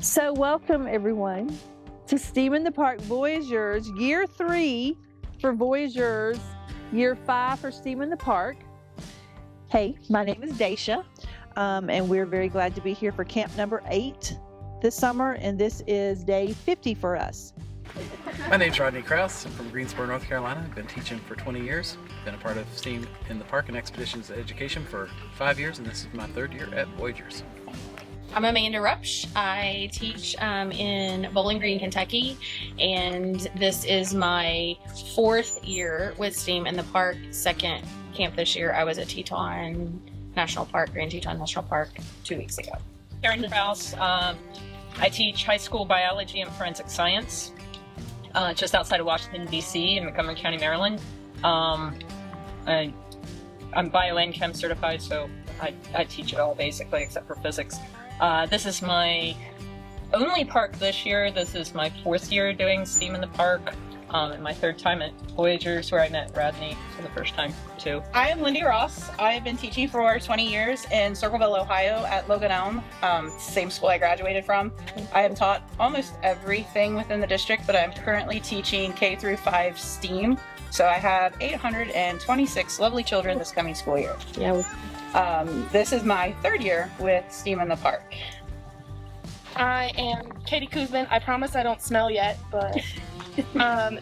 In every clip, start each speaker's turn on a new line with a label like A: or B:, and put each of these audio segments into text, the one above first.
A: So welcome everyone to STEAM in the Park Voyageurs, year 3 for Voyageurs, year 5 for STEAM in the Park. Hey, my name is Daisha, and we're very glad to be here for camp number 8 this summer, and this is day 50 for us.
B: My name's Rodney Krause. I'm from Greensboro, North Carolina. I've been teaching for 20 years. Been a part of STEAM in the Park and Expeditions Education for 5 years, and this is my 3rd year at Voyageurs.
C: I'm Amanda Rupsch. I teach in Bowling Green, Kentucky, and this is my 4th year with STEAM in the Park. 2nd camp this year. I was at Teton National Park, Grand Teton National Park, 2 weeks ago.
D: Karen Krause. I teach high school biology and forensic science just outside of Washington, D.C. in Montgomery County, Maryland. I'm bio-and-chem certified, so I teach it all basically except for physics. This is my only park this year. This is my 4th year doing STEAM in the Park, and my 3rd time at Voyageurs, where I met Rodney for the first time too.
E: I am Lindy Ross. I have been teaching for 20 years in Circleville, Ohio at Logan Elm, same school I graduated from. I have taught almost everything within the district, but I'm currently teaching K through 5 STEAM. So I have 826 lovely children this coming school year.
C: Yeah.
E: This is my 3rd year with STEAM in the Park.
F: I am Katie Kuzman. I promise I don't smell yet, but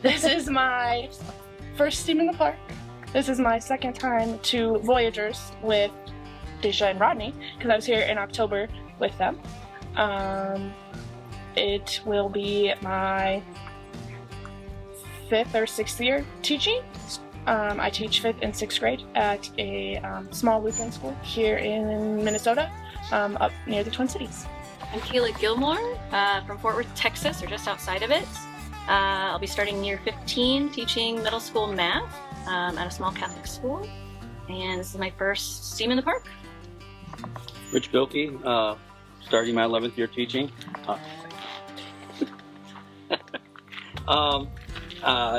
F: this is my first STEAM in the Park. This is my 2nd time to Voyageurs with Disha and Rodney, because I was here in October with them. It will be my 5th or 6th year teaching. I teach 5th and 6th grade at a small Lutheran school here in Minnesota, up near the Twin Cities.
C: I'm Kayla Gilmore from Fort Worth, Texas, or just outside of it. I'll be starting year 15 teaching middle school math at a small Catholic school, and this is my first STEAM in the Park.
G: Rich Bilkey, starting my 11th year teaching.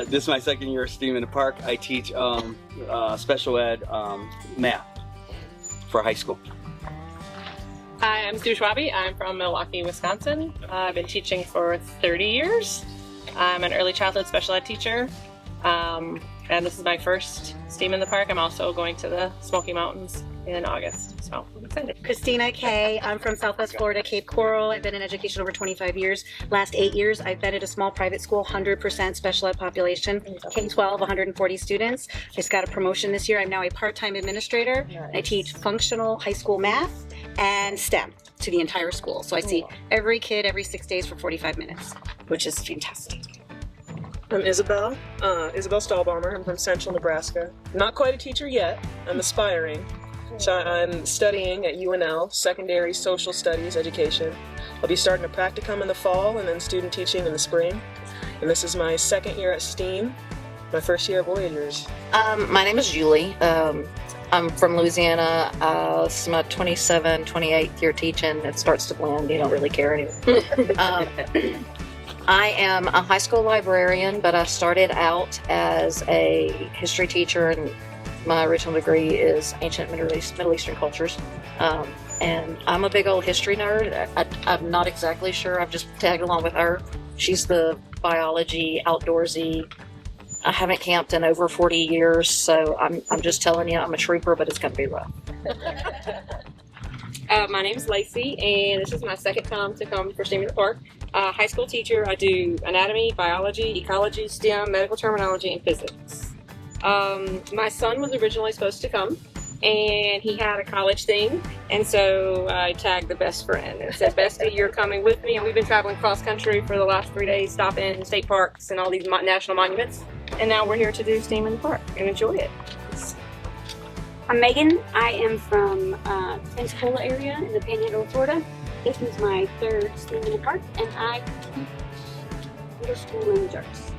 G: This is my 2nd year of STEAM in the Park. I teach special ed math for high school.
D: Hi, I'm Sue Schwabe. I'm from Milwaukee, Wisconsin. I've been teaching for 30 years. I'm an early childhood special ed teacher, and this is my first STEAM in the Park. I'm also going to the Smoky Mountains in August, so I'm excited.
H: Christina Kay. I'm from Southwest Florida, Cape Coral. I've been in education over 25 years. Last 8 years, I've been at a small private school, 100% special ed population, K-12, 140 students. I just got a promotion this year. I'm now a part-time administrator. I teach functional high school math and STEM to the entire school. So I see every kid every 6 days for 45 minutes, which is fantastic.
I: I'm Isabel Stahlbaumer. I'm from Central Nebraska. Not quite a teacher yet. I'm aspiring. So I'm studying at UNL, Secondary Social Studies Education. I'll be starting a practicum in the fall and then student teaching in the spring. And this is my 2nd year at STEAM, my 1st year at Voyageurs.
J: My name is Julie. I'm from Louisiana. This is my 28th year teaching. It starts to blend. You don't really care anymore. I am a high school librarian, but I started out as a history teacher, and my original degree is ancient Middle Eastern cultures. And I'm a big old history nerd. I'm not exactly sure. I've just tagged along with her. She's the biology, outdoorsy. I haven't camped in over 40 years, so I'm just telling you, I'm a trooper, but it's going to be rough.
D: My name is Lacey, and this is my 2nd time to come for STEAM in the Park. High school teacher. I do anatomy, biology, ecology, STEM, medical terminology, and physics. My son was originally supposed to come, and he had a college thing, and so I tagged the best friend and said, Bestie, you're coming with me. And we've been traveling cross country for the last 3 days, stopping in state parks and all these national monuments, and now we're here to do STEAM in the Park and enjoy it.
K: I'm Megan. I am from the Pensacola area in the Panhandle of Florida. This is my 3rd STEAM in the Park, and I teach middle school Voyageurs.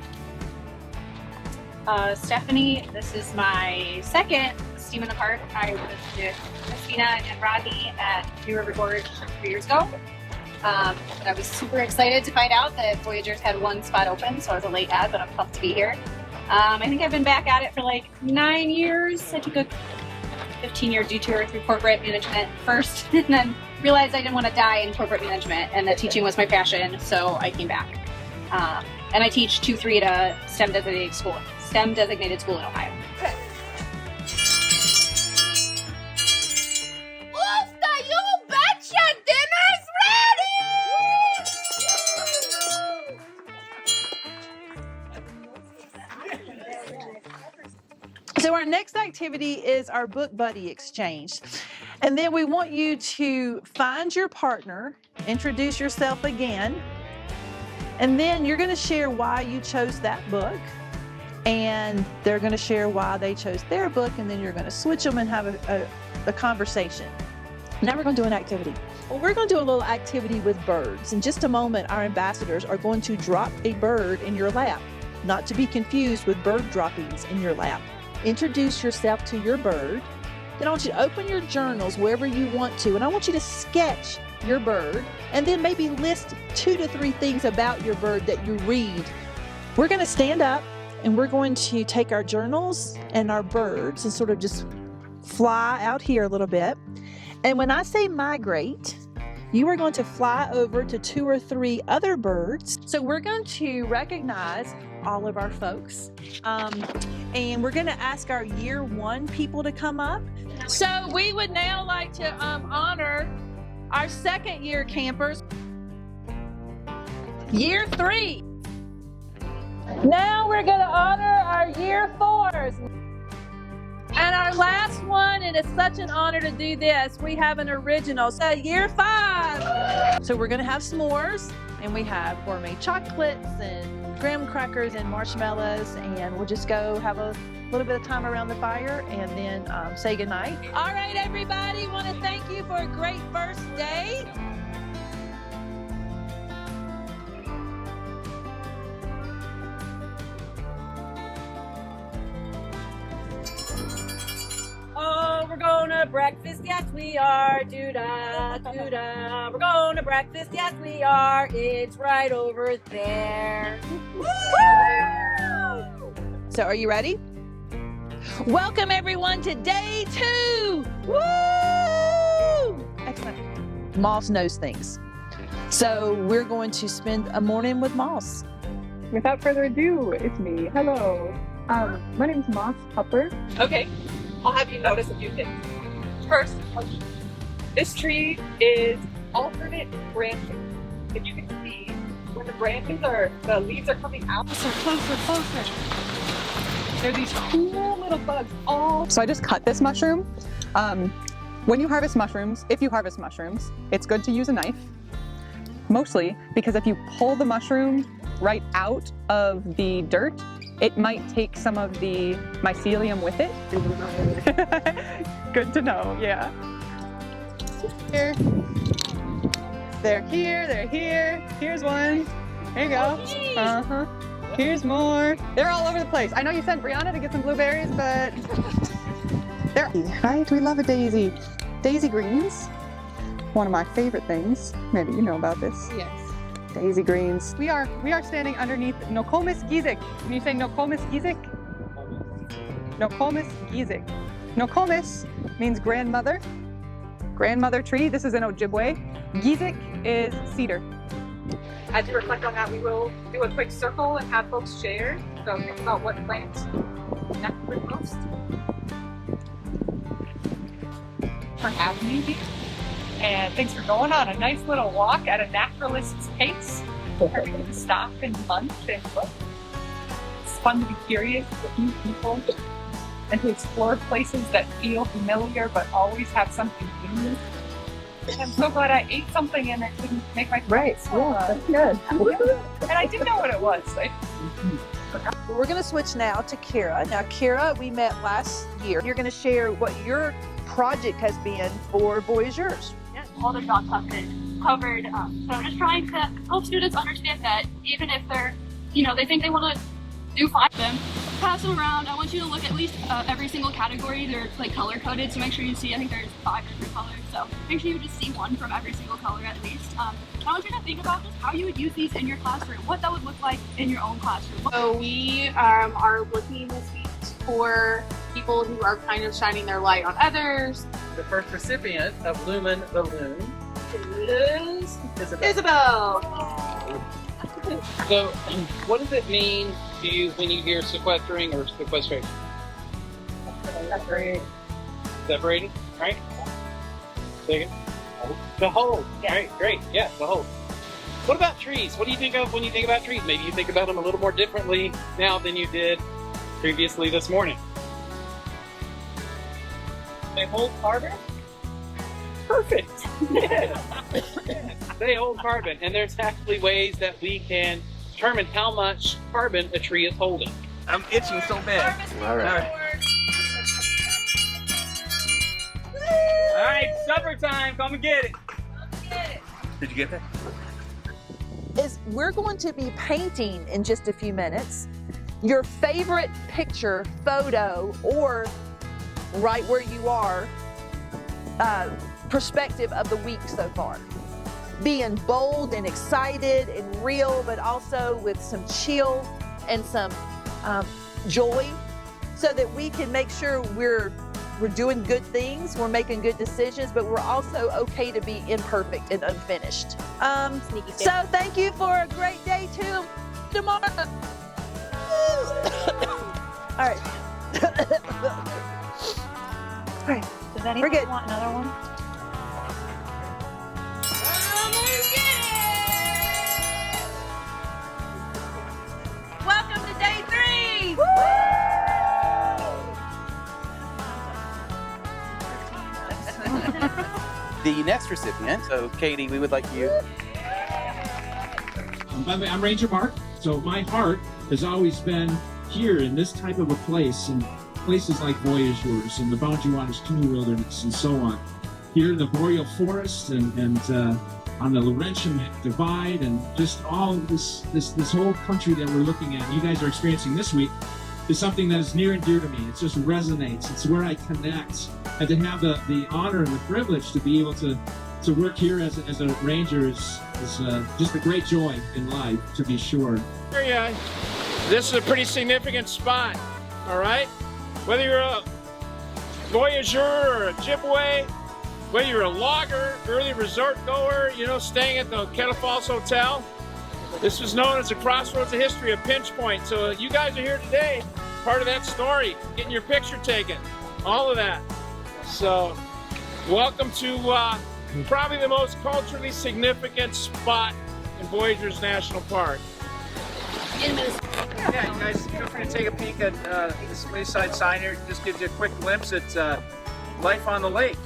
L: Stephanie, this is my 2nd STEAM in the Park. I was with Christina and Rodney at New River Gorge 3 years ago. I was super excited to find out that Voyageurs had 1 spot open, so I was a late ad, but I'm pumped to be here. I think I've been back at it for like 9 years. I took a 15-year detour through corporate management first, and then realized I didn't want to die in corporate management, and that teaching was my passion, so I came back. And I teach 2-3 at a STEM designated school in Ohio.
A: So our next activity is our book buddy exchange. And then we want you to find your partner, introduce yourself again, and then you're going to share why you chose that book, and they're going to share why they chose their book, and then you're going to switch them and have a conversation. Now we're going to do an activity. Well, we're going to do a little activity with birds. In just a moment, our ambassadors are going to drop a bird in your lap, not to be confused with bird droppings in your lap. Introduce yourself to your bird. Then I want you to open your journals wherever you want to, and I want you to sketch your bird, and then maybe list 2 to 3 things about your bird that you read. We're going to stand up, and we're going to take our journals and our birds and sort of just fly out here a little bit. And when I say migrate, you are going to fly over to 2 or 3 other birds. So we're going to recognize all of our folks. And we're going to ask our year 1 people to come up. So we would now like to honor our 2nd year campers. Year 3. Now we're going to honor our year 4s. And our last one, and it's such an honor to do this, we have an original. So year 5. So we're going to have s'mores, and we have gourmet chocolates and graham crackers and marshmallows, and we'll just go have a little bit of time around the fire and then say goodnight. All right, everybody, want to thank you for a great first day.
M: Oh, we're going to breakfast, yes we are, doo-da, doo-da. We're going to breakfast, yes we are, it's right over there.
A: So are you ready? Welcome everyone to day 2. Woo! Excellent. Moss knows things. So we're going to spend a morning with Moss.
N: Without further ado, it's me. Hello. My name is Moss Hupper.
O: Okay, I'll have you notice a few things. First, this tree is alternate branching. If you can see, when the leaves are coming out, closer. There are these cool little bugs all.
P: So I just cut this mushroom. When you harvest mushrooms, if you harvest mushrooms, it's good to use a knife. Mostly because if you pull the mushroom right out of the dirt, it might take some of the mycelium with it. Good to know, yeah. Here. They're here. Here's one. There you go. Here's more. They're all over the place. I know you sent Brianna to get some blueberries, but they're right. We love a daisy. Daisy greens. One of my favorite things. Maybe you know about this.
O: Yes.
P: Daisy greens. We are standing underneath Nokomis gizik. Can you say Nokomis gizik? Nokomis gizik. Nokomis means grandmother. Grandmother tree. This is in Ojibwe. Gizik is cedar.
O: As you reflect on that, we will do a quick circle and have folks share. So think about what plant connected with most. For having me here. And thanks for going on a nice little walk at a naturalist's pace. For me to stop and lunch and look. It's fun to be curious with new people and to explore places that feel familiar but always have something new. I'm so glad I ate something and it didn't make my face.
N: Yeah, that's good.
O: And I didn't know what it was.
A: We're going to switch now to Kira. Now, Kira, we met last year. You're going to share what your project has been for Voyageurs.
Q: All their dogs have been covered. So just trying to help students understand that even if they're, they think they want to do fine them, pass them around. I want you to look at least every single category. They're like color coded, so make sure you see, I think there's 5 different colors. So make sure you just see one from every single color at least. I want you to think about just how you would use these in your classroom, what that would look like in your own classroom.
F: So we are looking this week for people who are kind of shining their light on others.
B: The first recipient of Lumen Balloon is
M: Isabel.
R: So, what does it mean to you when you hear sequestering or sequestration? Separated, right? Take it. To hold, right? Great, yeah, to hold. What about trees? What do you think of when you think about trees? Maybe you think about them a little more differently now than you did previously this morning. They hold carbon? Perfect. Yeah. They hold carbon, and there's actually ways that we can determine how much carbon a tree is holding.
G: I'm itching so bad. All right.
R: All right, supper time. Come and get it.
G: Did you get that?
A: We're going to be painting in just a few minutes your favorite picture, photo, or right where you are, perspective of the week so far. Being bold and excited and real, but also with some chill and some joy, so that we can make sure we're doing good things, we're making good decisions, but we're also okay to be imperfect and unfinished. So thank you for a great day too tomorrow. All right. All right.
H: Does anyone want another one?
A: Welcome to day 3.
B: The next recipient, so Katie, we would like you.
S: By the way, I'm Ranger Mark. So my heart has always been here in this type of a place, and places like Voyageurs and the Boundary Waters Canoe Wilderness and so on. Here in the Boreal Forest and on the Laurentian Divide, and just all this whole country that we're looking at, you guys are experiencing this week, is something that is near and dear to me. It just resonates. It's where I connect. And to have the honor and the privilege to be able to work here as a ranger is just a great joy in life, to be sure.
T: This is a pretty significant spot, all right? Whether you're a voyageur or a Ojibwe, whether you're a logger, early resort goer, staying at the Kettle Falls Hotel, this is known as the crossroads of history, a pinch point. So you guys are here today, part of that story, getting your picture taken, all of that. So welcome to probably the most culturally significant spot in Voyageurs National Park.
B: Yeah, you guys feel free to take a peek at this wayside sign here. It just gives you a quick glimpse at Life on the Lake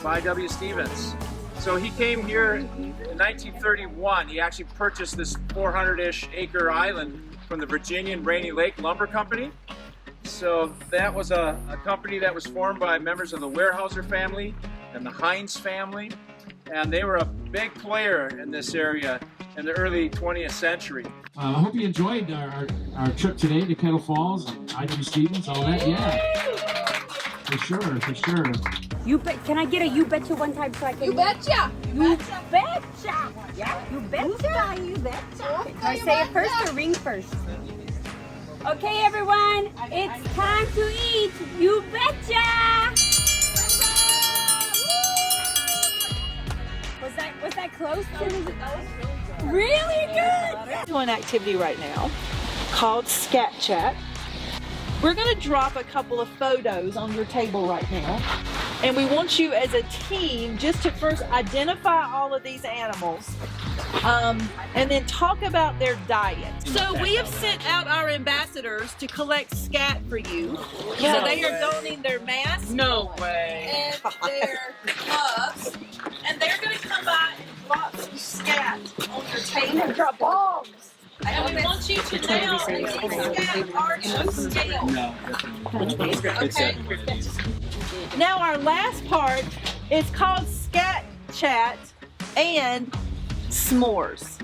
B: by W. Stevens. So he came here in 1931. He actually purchased this 400-ish acre island from the Virginian Rainy Lake Lumber Company. So that was a company that was formed by members of the Weyerhaeuser family and the Heinz family. And they were a big player in this area in the early 20th century.
S: I hope you enjoyed our trip today to Kettle Falls and I.W. Stevens, all that. Yeah, for sure.
K: You bet. Can I get a you betcha one time so I can?
F: You betcha.
K: You betcha. Yeah. You betcha. You betcha. Do I say it first or ring first? Okay, everyone. It's time to eat. You betcha. Was that close? Really good.
A: We're doing an activity right now called Scat Chat. We're going to drop a couple of photos on your table right now. And we want you as a team just to first identify all of these animals and then talk about their diet. So we have sent out our ambassadors to collect scat for you. So they are donating their masks.
R: No way.
A: And their gloves. And they're going to come by and drop some scat on your table. Drop bombs. And we want you to now these scat are to scale. Okay? Now our last part is called Scat Chat and S'mores.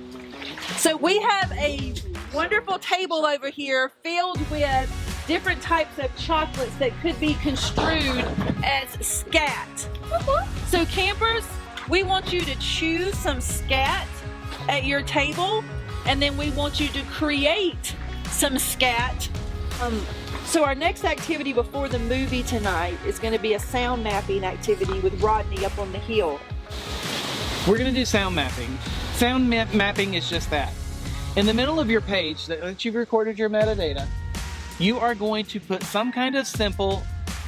A: So we have a wonderful table over here filled with different types of chocolates that could be construed as scat. So campers, we want you to choose some scat at your table, and then we want you to create some scat So our next activity before the movie tonight is going to be a sound mapping activity with Rodney up on the hill.
R: We're going to do sound mapping. Sound mapping is just that. In the middle of your page that you've recorded your metadata, you are going to put some kind of symbol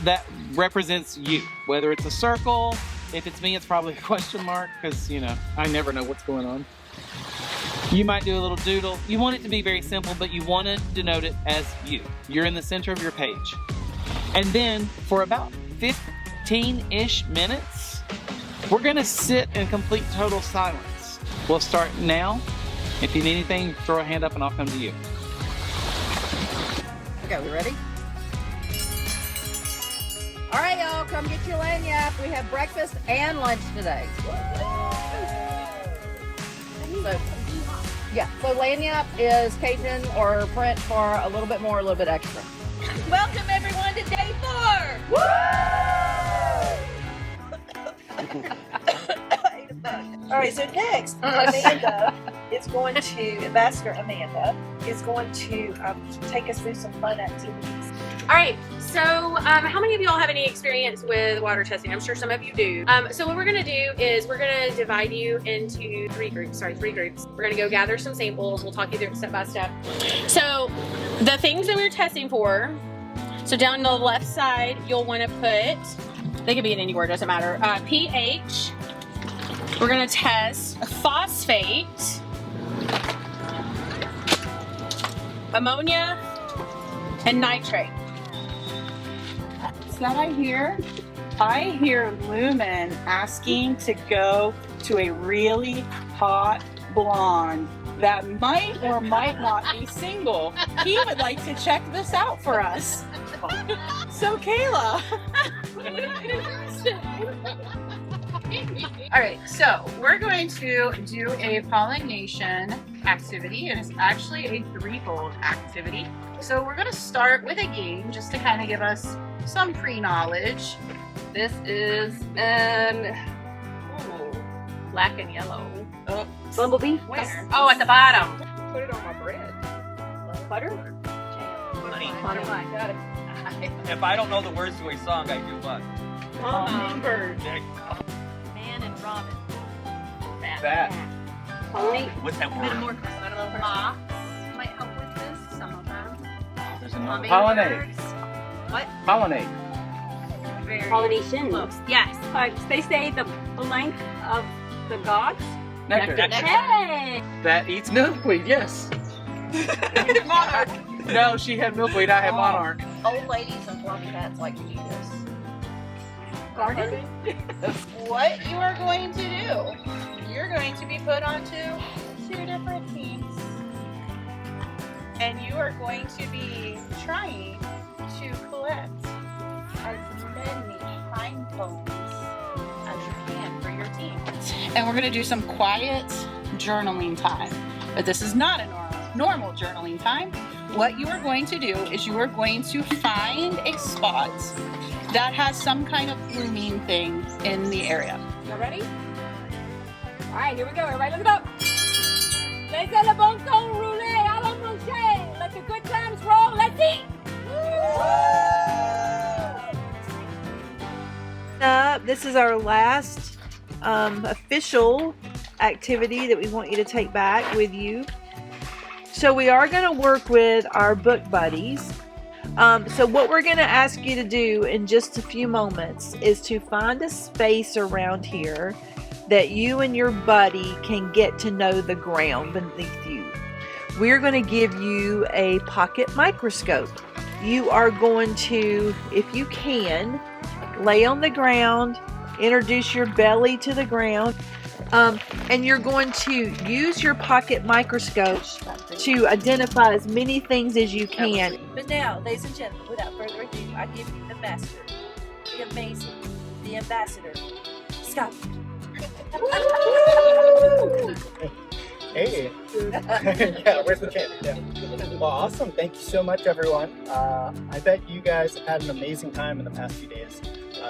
R: that represents you. Whether it's a circle, if it's me, it's probably a question mark, because, you know, I never know what's going on. You might do a little doodle. You want it to be very simple, but you want to denote it as you. You're in the center of your page. And then for about 15-ish minutes, we're going to sit in complete total silence. We'll start now. If you need anything, throw a hand up and I'll come to you.
M: Okay, we ready? All right, y'all, come get your lanyard. We have breakfast and lunch today. So lanyard is Cajun or French for a little bit more, a little bit extra. Welcome everyone to day 4.
A: All right, so next, Amanda is going to, Ambassador Amanda, is going to take us through some fun activities.
C: All right, so how many of y'all have any experience with water testing? I'm sure some of you do. So what we're gonna do is we're gonna divide you into 3 groups. We're gonna go gather some samples. We'll talk you through it step by step. So the things that we're testing for, so down the left side, you'll wanna put, they could be in any word, doesn't matter, pH. We're gonna test phosphate, ammonia, and nitrate.
E: That I hear Lumen asking to go to a really hot blonde that might or might not be single. He would like to check this out for us. So Kayla.
U: All right, so we're going to do a pollination activity, and it's actually a 3-fold activity. So we're going to start with a game just to kind of give us some pre-knowledge. This is
C: black and yellow.
U: Oh,
M: Bumblebee?
U: where? Oh, at the bottom.
I: Put it on my bread.
M: Butter?
G: Honey.
M: Got it.
G: If I don't know the words to a song, I do what?
E: Hummingbird.
C: Man and Robin.
G: That.
M: Pollinate.
G: What's that word?
C: More moths might help with this. Some of them.
G: There's another.
R: Pollinate.
C: What?
R: Pollinate.
C: Very
K: Pollination.
C: close. Yes.
K: They say the length of the gods.
R: Nectar.
K: Hey!
R: That eats milkweed, yes.
E: Monarch.
R: No, she had milkweed, I had monarch.
M: Old ladies and fluffy hats like to do this.
K: Garden.
E: What you are going to do, you're going to be put onto 2 different teams. And you are going to be trying to collect as many pine cones as you can for your team. And we're going to do some quiet journaling time. But this is not a normal journaling time. What you are going to do is you are going to find a spot that has some kind of blooming thing in the area.
K: You ready? All right, here we go. Everybody, look it up. Laissez le bon temps rouler à la manger. Let the good times roll. Let's eat.
A: This is our last official activity that we want you to take back with you. So we are going to work with our book buddies. So what we're going to ask you to do in just a few moments is to find a space around here that you and your buddy can get to know the ground beneath you. We're going to give you a pocket microscope. You are going to, if you can, lay on the ground, introduce your belly to the ground, and you're going to use your pocket microscope to identify as many things as you can. But now, ladies and gentlemen, without further ado, I give you the master, the amazing, the ambassador, Scott.
V: Hey. Yeah, where's the champ? Yeah. Well, awesome. Thank you so much, everyone. I bet you guys have had an amazing time in the past few days.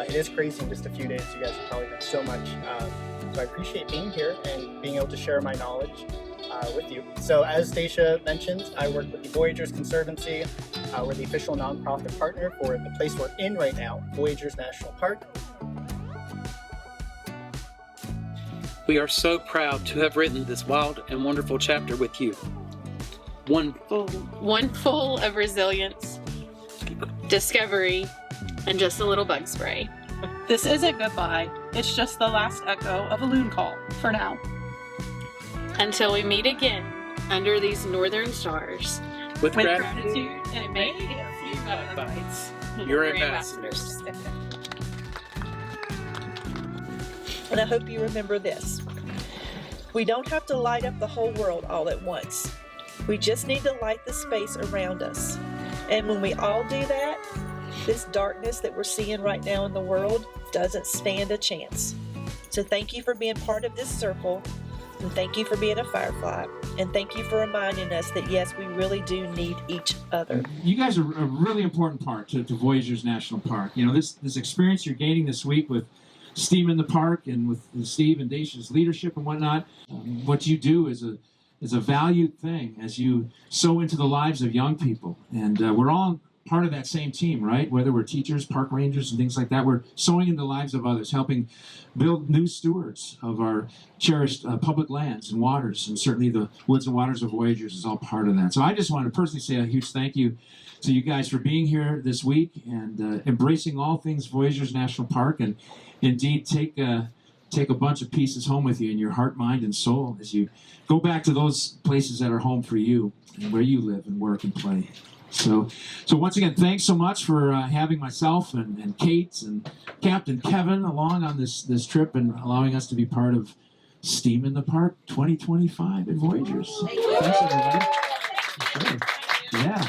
V: It is crazy in just a few days. You guys have probably done so much. So I appreciate being here and being able to share my knowledge. with you. So as Dacia mentioned, I work with the Voyageurs Conservancy. We're the official nonprofit partner for the place we're in right now, Voyageurs National Park.
D: We are so proud to have written this wild and wonderful chapter with you. One
C: full of resilience, discovery, and just a little bug spray.
E: This isn't goodbye. It's just the last echo of a loon call for now.
C: Until we meet again under these northern stars.
D: With
E: gratitude and maybe a few bug bites.
D: Your ambassadors.
J: And I hope you remember this. We don't have to light up the whole world all at once. We just need to light the space around us. And when we all do that, this darkness that we're seeing right now in the world doesn't stand a chance. So thank you for being part of this circle, and thank you for being a firefly, and thank you for reminding us that yes, we really do need each other.
S: You guys are a really important part to Voyageurs National Park. You know, this experience you're gaining this week with Steam in the Park and with Steve and Dacia's leadership and whatnot, what you do is a valued thing as you sow into the lives of young people. And we're all part of that same team, right? Whether we're teachers, park rangers, and things like that, we're sowing into the lives of others, helping build new stewards of our cherished public lands and waters, and certainly the woods and waters of Voyageurs is all part of that. So I just want to personally say a huge thank you to you guys for being here this week and embracing all things Voyageurs National Park, and indeed take a bunch of pieces home with you in your heart, mind, and soul as you go back to those places that are home for you and where you live and work and play. So once again, thanks so much for having myself and Kate and Captain Kevin along on this trip and allowing us to be part of Steam in the Park 2025 at Voyageurs. Thanks, everybody. Sure. Yeah.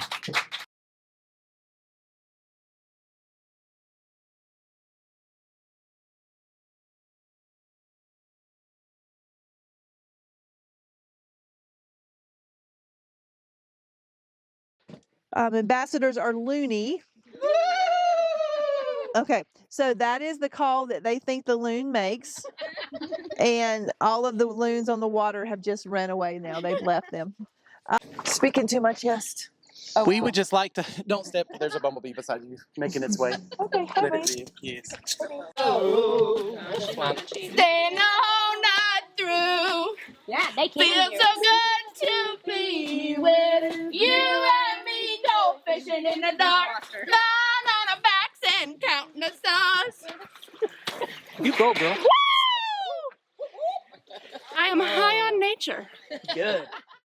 A: Ambassadors are loony. Okay, so that is the call that they think the loon makes. And all of the loons on the water have just run away now. They've left them. Speaking to my chest.
R: Oh, we would just like to... Don't step. There's a bumblebee beside you making its way.
A: Okay,
R: Let it be. Yes.
Q: Staying all night through.
K: Yeah, they can.
Q: Feels so good to be with you and me. Go fishing in the dark. Lying on our backs and counting the stars.
R: You go, girl.
Q: I am high on nature.
R: Good.